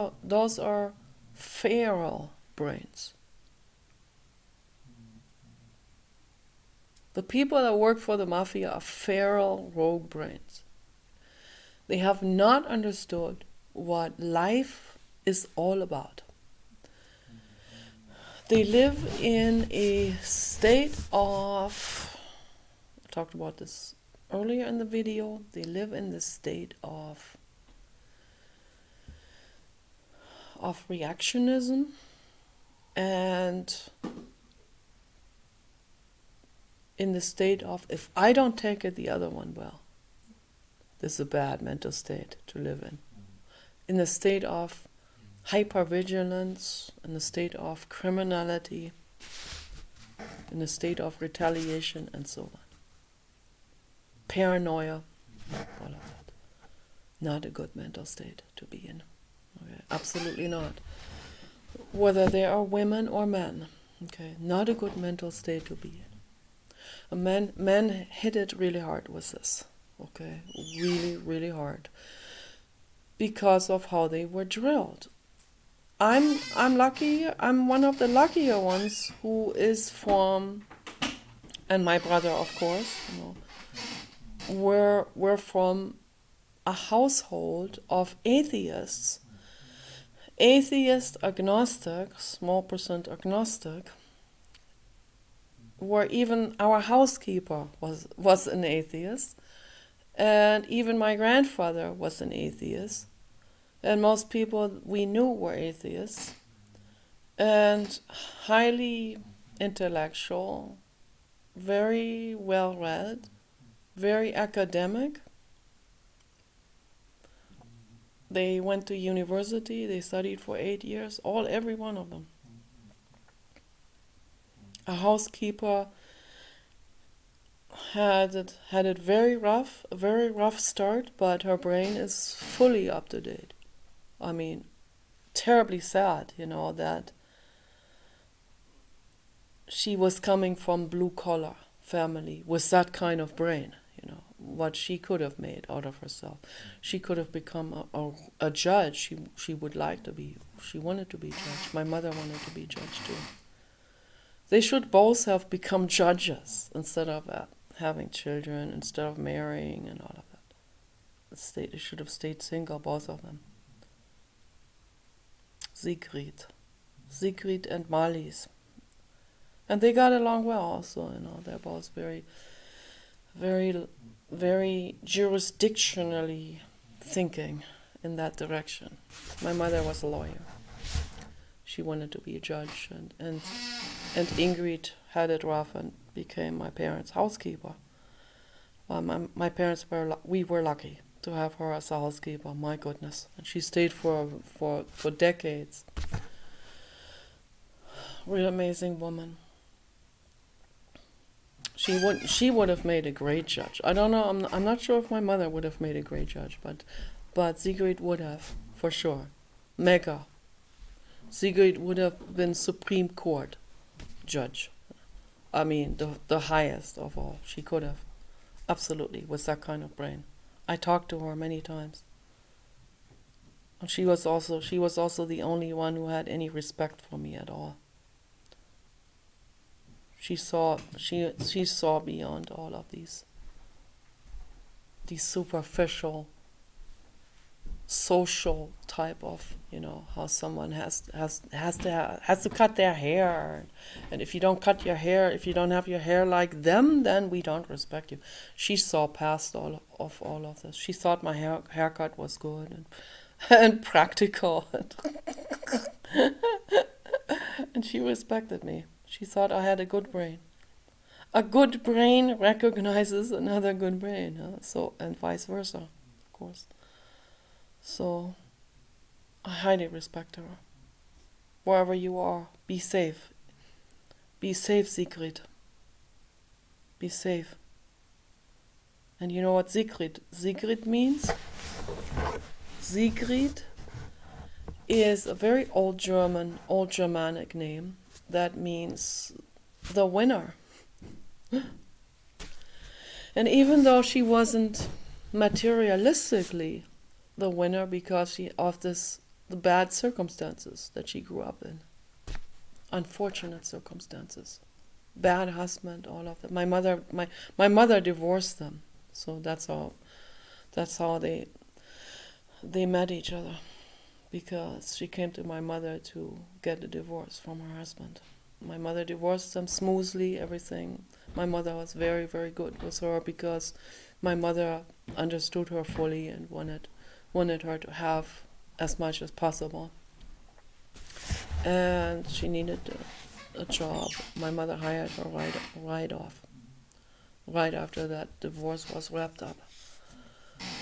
are feral brains. The people that work for the mafia are feral rogue brains. They have not understood what life is all about. They live in a state of, I talked about this earlier in the video, they live in the state of reactionism, and in the state of, if I don't take it, the other one will. This is a bad mental state to live in. In the state of hypervigilance, in the state of criminality, in the state of retaliation, and so on. Paranoia, all of that. Not a good mental state to be in. Okay, absolutely not. Whether they are women or men, okay, not a good mental state to be in. Men hit it really hard with this, okay, really, really hard, because of how they were drilled. I'm lucky. I'm one of the luckier ones who is from, and my brother, of course, we're from a household of atheists, agnostic, small percent agnostic, where even our housekeeper was an atheist, and even my grandfather was an atheist, and most people we knew were atheists, and highly intellectual, very well read, very academic. They went to university, they studied for 8 years, every one of them. A housekeeper had it very rough, a very rough start, but her brain is fully up to date. I mean, terribly sad, that she was coming from blue-collar family with that kind of brain, what she could have made out of herself. She could have become a judge. She would like to be. She wanted to be judge. My mother wanted to be judge too. They should both have become judges instead of having children, instead of marrying and all of that. They should have stayed single, both of them. Sigrid and Marlies. And they got along well also, they're both very, very, very jurisdictionally thinking in that direction. My mother was a lawyer. She wanted to be a judge, and Ingrid had it rough and became my parents' housekeeper. My parents we were lucky to have her as a housekeeper. My goodness, and she stayed for decades. Real amazing woman. She would have made a great judge. I don't know. I'm not sure if my mother would have made a great judge, but Sigrid would have, for sure. Mega. Sigrid would have been Supreme Court judge. I mean, the highest of all. She could have. Absolutely, with that kind of brain. I talked to her many times. And she was also the only one who had any respect for me at all. She saw beyond all of these superficial social type of, how someone has to cut their hair, and if you don't cut your hair, if you don't have your hair like them, then we don't respect you. She saw past all of this. She thought my haircut was good and practical, and she respected me. She thought I had a good brain. A good brain recognizes another good brain, so, and vice versa, of course. So I highly respect her. Wherever you are, be safe. Be safe, Sigrid. Be safe. And you know what Sigrid means? Sigrid is a very old Germanic name that means the winner. And even though she wasn't materialistically the winner because of the bad circumstances that she grew up in, unfortunate circumstances, bad husband, all of that. My mother divorced them, so that's how they met each other, because she came to my mother to get a divorce from her husband. My mother divorced them smoothly, everything. My mother was very, very good with her because my mother understood her fully and wanted her to have as much as possible. And she needed a job. My mother hired her right after that divorce was wrapped up.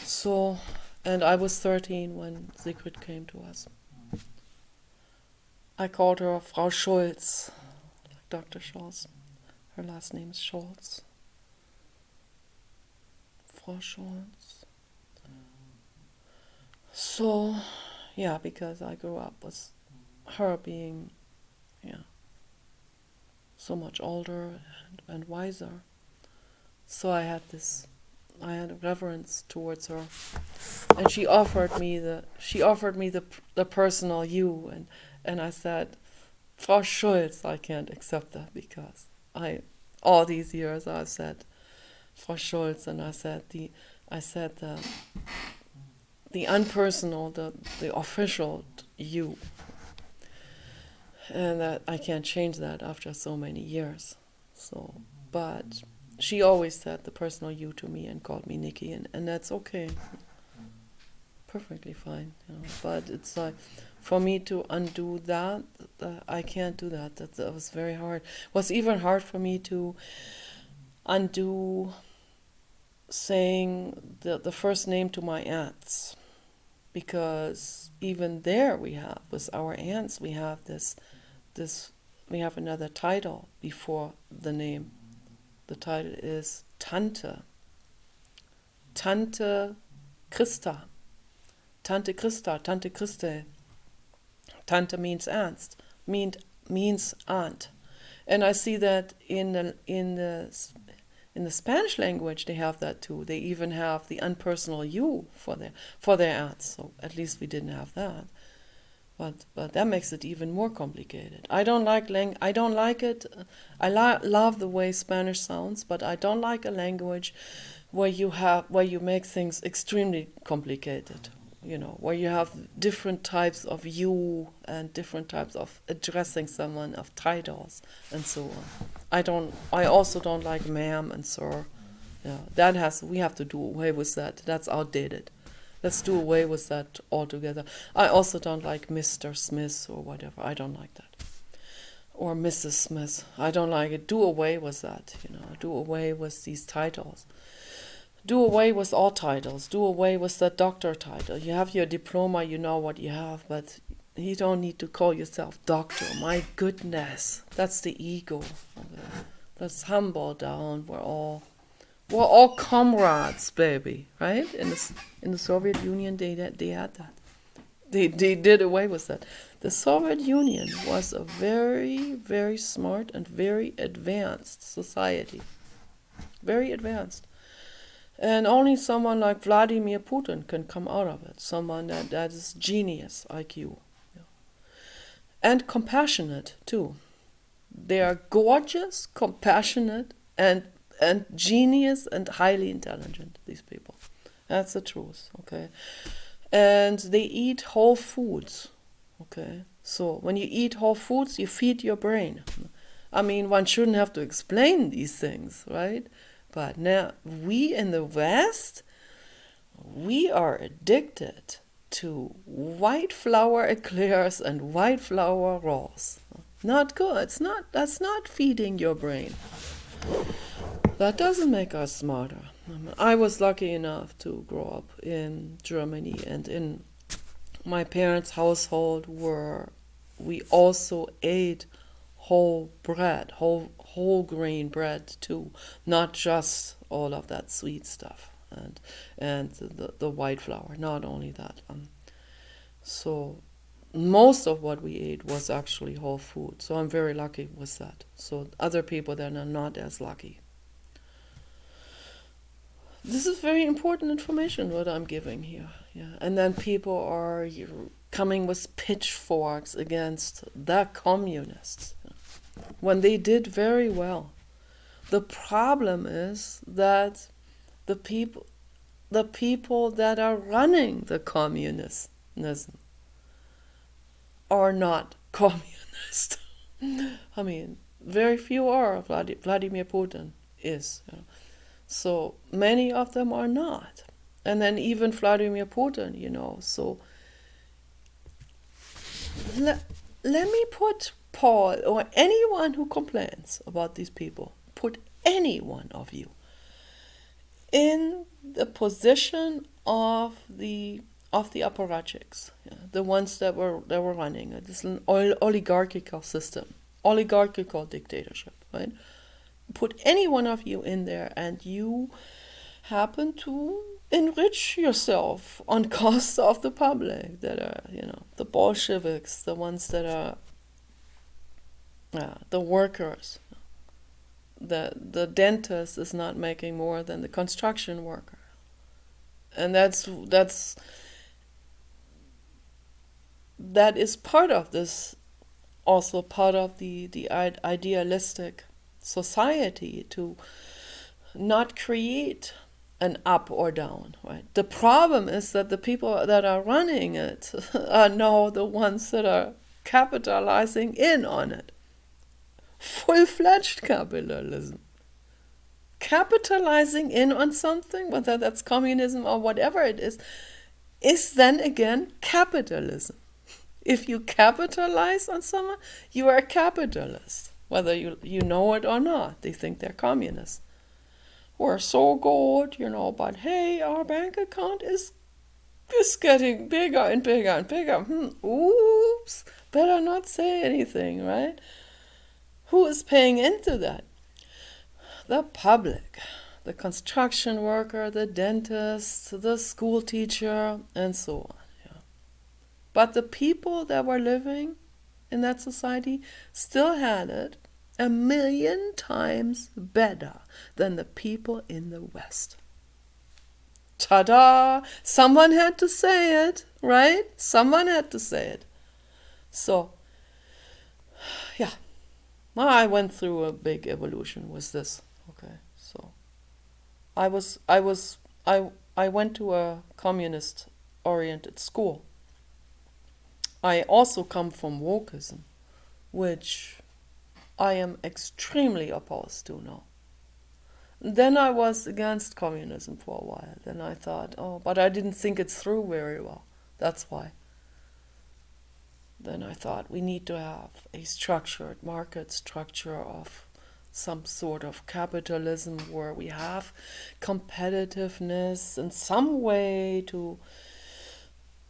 So, and I was 13 when Sigrid came to us. I called her Frau Schulz, like Dr. Schulz. Her last name is Schulz. Frau Schulz. So, yeah, because I grew up with her being, so much older and wiser. So I had a reverence towards her, and she offered me the personal you, and I said, Frau Schulz, I can't accept that, because all these years I've said Frau Schulz, and I said the unpersonal, the official you, and that I can't change that after so many years. So, but she always said the personal you to me and called me Nikki, and that's okay, perfectly fine. But it's like, for me to undo that, I can't do that. That was very hard. It was even hard for me to undo saying the first name to my aunts, because even there with our aunts, we have we have another title before the name. The title is Tante. Tante Christa. Tante Christa, Tante Christe. Tante means means aunt. And I see that in the Spanish language they have that too. They even have the unpersonal you for their aunts. So at least we didn't have that. But that makes it even more complicated. I don't like it. I love the way Spanish sounds, but I don't like a language where you make things extremely complicated. Where you have different types of you and different types of addressing someone, of titles and so on. I also don't like ma'am and sir. We have to do away with that. That's outdated. Let's do away with that altogether. I also don't like Mr. Smith or whatever. I don't like that. Or Mrs. Smith. I don't like it. Do away with that. Do away with these titles. Do away with all titles. Do away with the doctor title. You have your diploma, you know what you have, but you don't need to call yourself doctor. My goodness, that's the ego. Let's humble down. We're all comrades, baby, right? In the Soviet Union, they had that. They did away with that. The Soviet Union was a very, very smart and very advanced society. Very advanced. And only someone like Vladimir Putin can come out of it. Someone that is genius IQ. Yeah. And compassionate too. They are gorgeous, compassionate, and genius and highly intelligent, these people. That's the truth, okay? And they eat whole foods, okay? So when you eat whole foods, you feed your brain. I mean, one shouldn't have to explain these things, right? But now, we in the West, we are addicted to white flour eclairs and white flour rolls. Not good. That's not feeding your brain. That doesn't make us smarter. I was lucky enough to grow up in Germany and in my parents' household where we also ate whole bread, whole grain bread too, not just all of that sweet stuff and the white flour, not only that. So most of what we ate was actually whole food. So I'm very lucky with that. So other people that are not as lucky. This is very important information what I'm giving here. Yeah. And then people are coming with pitchforks against the communists when they did very well. The problem is that the people that are running the communism are not communist. I mean, very few are. Vladimir Putin is. You know. So many of them are not. And then even Vladimir Putin, you know. So let me put Paul or anyone who complains about these people, put any one of you in the position of the apparatchiks, yeah, the ones that were running it. This is an oligarchical system, oligarchical dictatorship, right? Put any one of you in there, and you happen to enrich yourself on cost of the public. That are, you know, the Bolsheviks, the ones that are the workers. The dentist is not making more than the construction worker, and that is part of this, also part of the idealistic society, to not create an up or down, right? The problem is that the people that are running it are now the ones that are capitalizing in on it. Full-fledged capitalism. Capitalizing in on something, whether that's communism or whatever it is then again capitalism. If you capitalize on someone, you are a capitalist. Whether you know it or not, they think they're communists. We're so good, you know, but hey, our bank account is getting bigger and bigger and bigger. Oops, better not say anything, right? Who is paying into that? The public, the construction worker, the dentist, the school teacher, and so on. Yeah. But the people that were living in that society still had it 1,000,000 times better than the people in the West. Ta-da! Someone had to say it, right? Someone had to say it. So, yeah. I went through a big evolution with this. Okay, so I went to a communist-oriented school. I also come from wokeism, which I am extremely opposed to now. Then I was against communism for a while. Then I thought, but I didn't think it through very well. That's why. Then I thought we need to have a structured market structure of some sort of capitalism where we have competitiveness in some way, to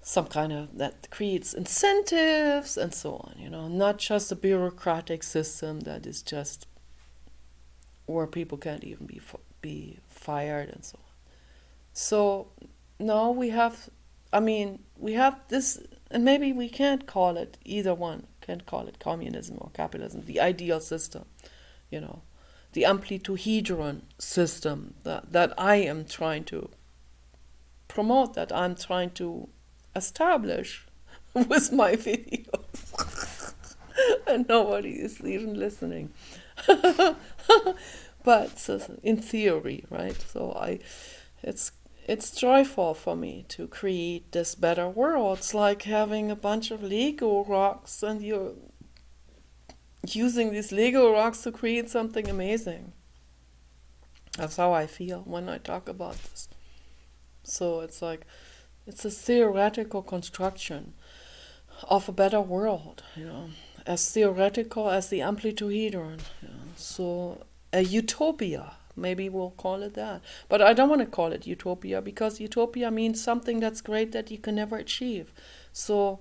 some kind of that creates incentives and so on, you know, not just a bureaucratic system that is just where people can't even be fired and so on. So now we have this. And maybe we can't call it either one, can't call it communism or capitalism, the ideal system, you know. the Amplituhedron system that I am trying to promote, that I'm trying to establish with my videos. And nobody is even listening. But in theory, right? So it's joyful for me to create this better world. It's like having a bunch of Lego rocks and you're using these Lego rocks to create something amazing. That's how I feel when I talk about this. So it's like, it's a theoretical construction of a better world, as theoretical as the Amplituhedron. So a utopia, maybe we'll call it that. But I don't want to call it utopia, because utopia means something that's great that you can never achieve. So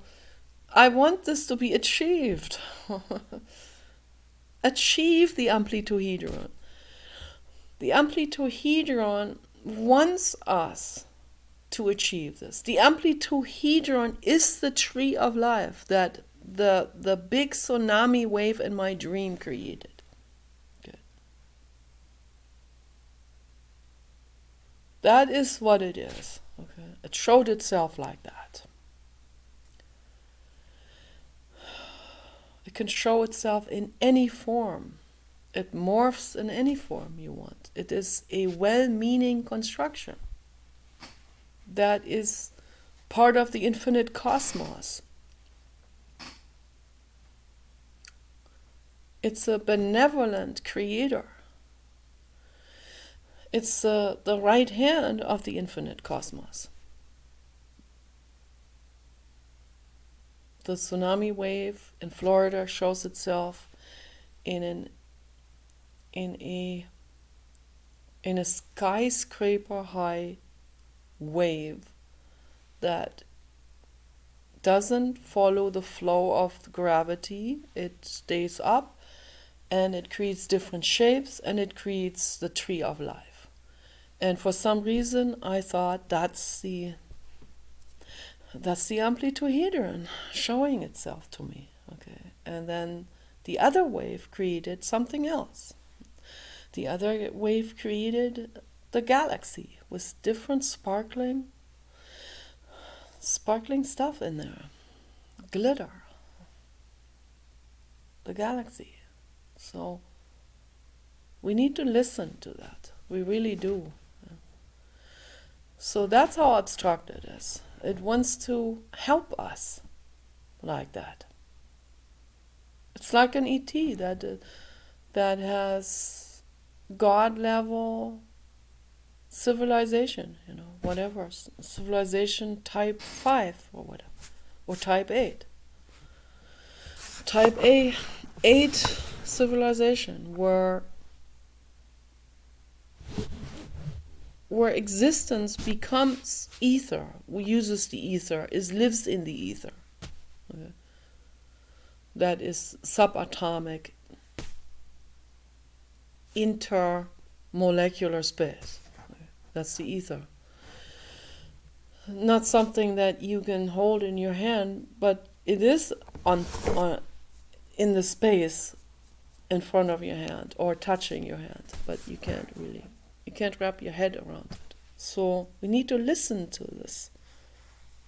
I want this to be achieved. Achieve the Amplituhedron. The Amplituhedron wants us to achieve this. The Amplituhedron is the tree of life that the big tsunami wave in my dream created. Okay. That is what it is. Okay. It showed itself like that. It can show itself in any form. It morphs in any form you want. It is a well-meaning construction that is part of the infinite cosmos. It's a benevolent creator. It's the right hand of the infinite cosmos. The tsunami wave in Florida shows itself in a skyscraper high wave that doesn't follow the flow of gravity. It stays up and it creates different shapes and it creates the tree of life. And for some reason I thought that's the Amplituhedron showing itself to me. Okay. And then the other wave created something else. The other wave created the galaxy with different sparkling stuff in there. Glitter. The galaxy. So we need to listen to that. We really do. So that's how abstract it is. It wants to help us like that. It's like an ET that has God level civilization, whatever, civilization type 5 or whatever, or type 8. Type 8 civilization where existence becomes ether, uses the ether, lives in the ether. Okay. That is subatomic, intermolecular space. Okay. That's the ether. Not something that you can hold in your hand, but it is in the space in front of your hand or touching your hand, but you can't wrap your head around it. So we need to listen to this.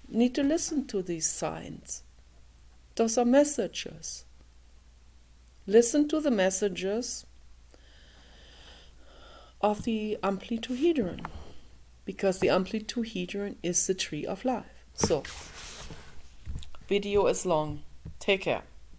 We need to listen to these signs. Those are messages. Listen to the messages of the Amplituhedron, because the Amplituhedron is the tree of life. So, video is long. Take care.